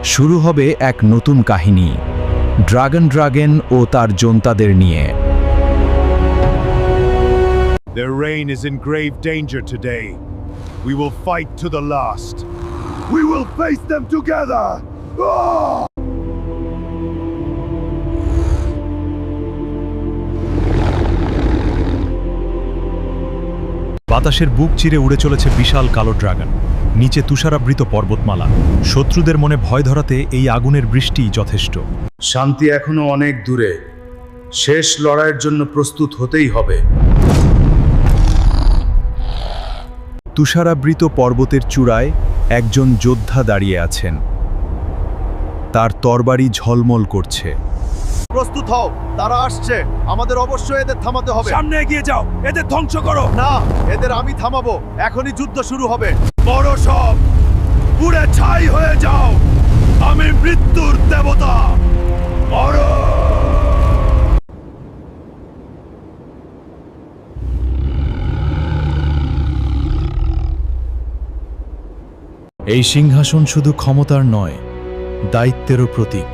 শুরু হবে এক নতুন কাহিনী, ড্রাগন ও তার জন্তাদের নিয়ে। Their reign is in grave danger today. We will fight to the last. We will face them together! বাতাসের বুক চিরে উড়ে চলেছে বিশাল কালো ড্রাগন, নিচে তুষারাবৃত পর্বতমালা। শত্রুদের মনে ভয় ধরাতে এই আগুনের বৃষ্টিই যথেষ্ট। শান্তি এখনো অনেক দূরে, শেষ লড়াইয়ের জন্য প্রস্তুত হতেই হবে। তুষারাবৃত পর্বতের চূড়ায় একজন যোদ্ধা দাঁড়িয়ে আছেন। তার তরবারি ঝলমল করছে। প্রস্তুত হও, তারা আসছে। আমাদের অবশ্যই এদের থামাতে হবে। সামনে এগিয়ে যাও, এদের ধ্বংস করো! না, এদের আমি থামাবো। এখনই যুদ্ধ শুরু হবে। বড় সব পুড়ে ছাই হয়ে যাও! আমি মৃত্যুর দেবতা! মরো! এই সিংহাসন শুধু ক্ষমতার নয়, দায়িত্বেরও প্রতীক।